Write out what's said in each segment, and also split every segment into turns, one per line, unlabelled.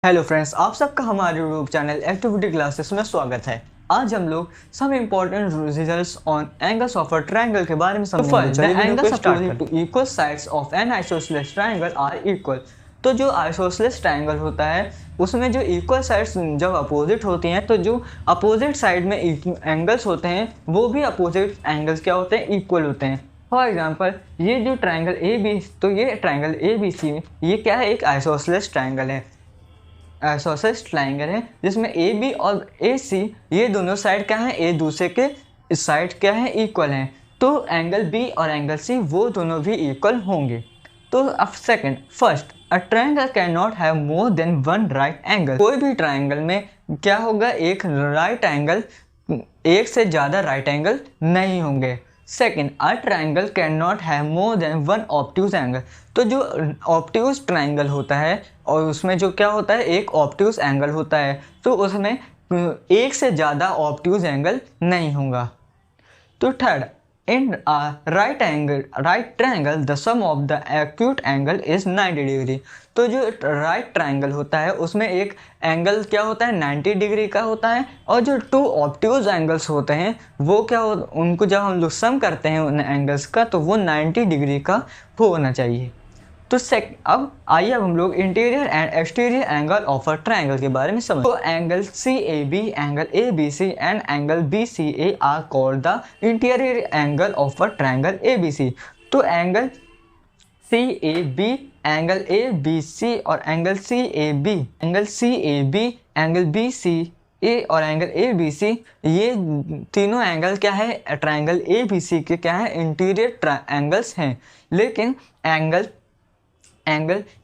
Hello friends, आप सबका हमारे यूट्यूब चैनल एक्टिविटी क्लासेस में स्वागत है। आज हम लोग some important results on angles of a triangle के बारे में समझेंगे। चलिए वीडियो को स्टार्ट करते हैं। Equal sides of an isosceles triangle are equal. तो जो आइसोसेलेस ट्रायंगल होता है उसमें जो इक्वल साइड्स जब अपोजिट होती हैं तो जो अपोजिट साइड में एंगल्स होते हैं वो भी अपोजिट एंगल्स क्या होते हैं, इक्वल होते हैं। फॉर एग्जाम्पल ये जो ट्रायंगल ए बी, तो ये ट्रायंगल ए बी सी ये क्या है, एक आइसोसेलेस ट्रायंगल है, आइसोसेलेस ट्रायंगल है जिसमें ए बी और ए सी ये दोनों साइड क्या हैं, एक दूसरे के साइड क्या है, इक्वल हैं। तो एंगल बी और एंगल सी वो दोनों भी इक्वल होंगे। तो अब second, first, a triangle can not have more than one right angle. कोई भी ट्रायंगल में क्या होगा, एक राइट एंगल, एक से ज़्यादा राइट एंगल नहीं होंगे। Second, a triangle can not have more than one obtuse angle. तो जो ऑब्ट्यूज ट्रायंगल होता है और उसमें जो क्या होता है, एक ऑब्ट्यूज एंगल होता है, तो उसमें एक से ज़्यादा ऑब्ट्यूज एंगल नहीं होगा। तो third, in right triangle the sum of the acute angle is 90 degree. तो जो राइट ट्रायंगल होता है उसमें एक एंगल क्या होता है, 90 डिग्री का होता है, और जो टू ऑब्ट्यूज एंगल्स होते हैं वो क्या हो, उनको जब हम लोग सम करते हैं उन एंगल्स का तो वो 90 डिग्री का होना चाहिए। तो अब आइए अब हम लोग interior and exterior angle of a triangle के बारे में समझ। तो angle C A B, angle A B C and angle B C A are called the interior angle of a triangle A B C. तो angle C A B, angle A B C और angle C A B, angle C A B, angle B C A और angle A B सी, ये तीनों angle क्या है, triangle A B C के क्या है, इंटीरियर एंगल्स हैं। लेकिन angle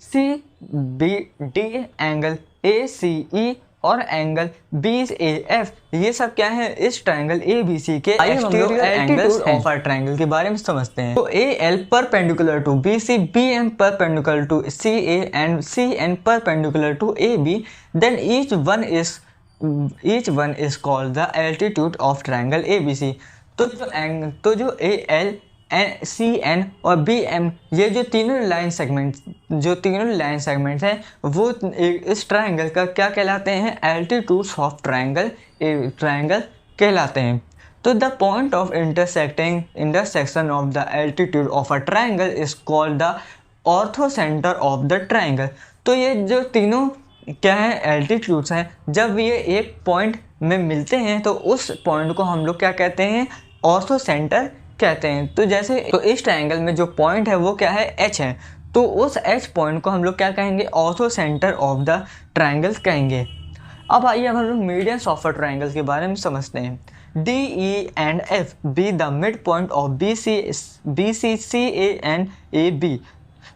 C B D, angle A C E और एंगल बी ए एफ, ये सब क्या है, इस ट्रायंगल ए बी सी के exterior angles of our triangle के बारे में समझते हैं। तो A L perpendicular to B C, B M perpendicular to C A and C N perpendicular to A B, then each one is called the altitude of triangle ABC। तो जो A L, C N और B M, ये जो तीनों line segments हैं वो इस triangle का क्या कहलाते हैं, एल्टीट्यूड्स ऑफ ट्रायंगल कहलाते हैं। तो the point of intersection of the altitude of a triangle is called the ortho centre of the triangle. तो ये जो तीनों क्या है, एल्टीट्यूड्स हैं, जब ये एक पॉइंट में मिलते हैं तो उस पॉइंट को हम लोग क्या कहते हैं, ऑर्थो सेंटर कहते हैं। तो जैसे तो इस ट्रायंगल में जो पॉइंट है वो क्या है, एच है, तो उस एच पॉइंट को हम लोग क्या कहेंगे, ortho centre of the triangle कहेंगे। अब आइए हम लोग मीडियंस ऑफ अ ट्रायंगल के बारे में समझते हैं। D E and F be the mid point of B C C A and A B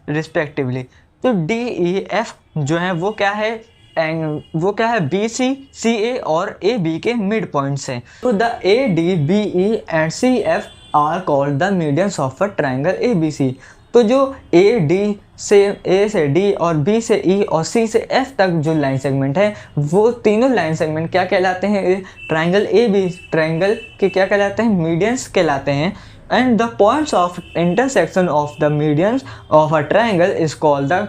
respectively. तो डी ई एफ जो है वो क्या है, बी सी सी ए और ए बी के मिड पॉइंट्स हैं। तो the A D B E and C F are called the medians of a triangle A B C. तो जो ए से डी और बी से ई और सी से एफ तक जो लाइन सेगमेंट है वो तीनों लाइन सेगमेंट क्या कहलाते हैं, ट्रायंगल ए बी ट्रायंगल के क्या कहलाते हैं, मीडियंस कहलाते हैं। And the points of intersection of the medians of a triangle is called the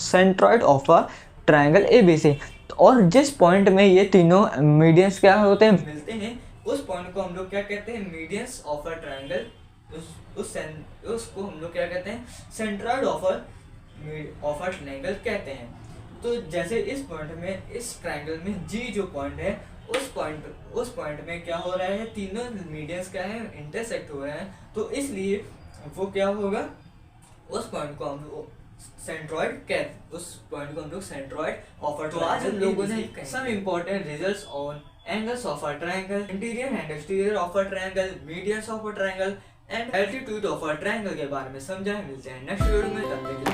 centroid of a triangle ABC। और जिस पॉइंट में ये तीनों मीडियंस क्या होते हैं, मिलते हैं, उस पॉइंट को हम लोग क्या कहते हैं, मीडियंस ऑफ अ ट्रायंगल। उसको हम लोग क्या कहते हैं, सेंट्रॉइड ऑफ अ ट्रायंगल कहते हैं। तो जैसे इस पॉइंट में, इस ट्रायंगल में जी जो पॉइंट है, उस पॉइंट में क्या हो रहा है, तीनों मीडियंस क्या है, इंटरसेक्ट हो रहे हैं, तो इसलिए वो क्या होगा, उस पॉइंट को हम लोग सेंट्रॉइड ऑफ अ ट्रायंगल। तो आज हम लोगों ने some important results on angles of a triangle, interior and exterior of a triangle, medians of a triangle and altitude of a triangle के बारे में समझा। मिलते हैं नेक्स्ट वीडियो में, तब तक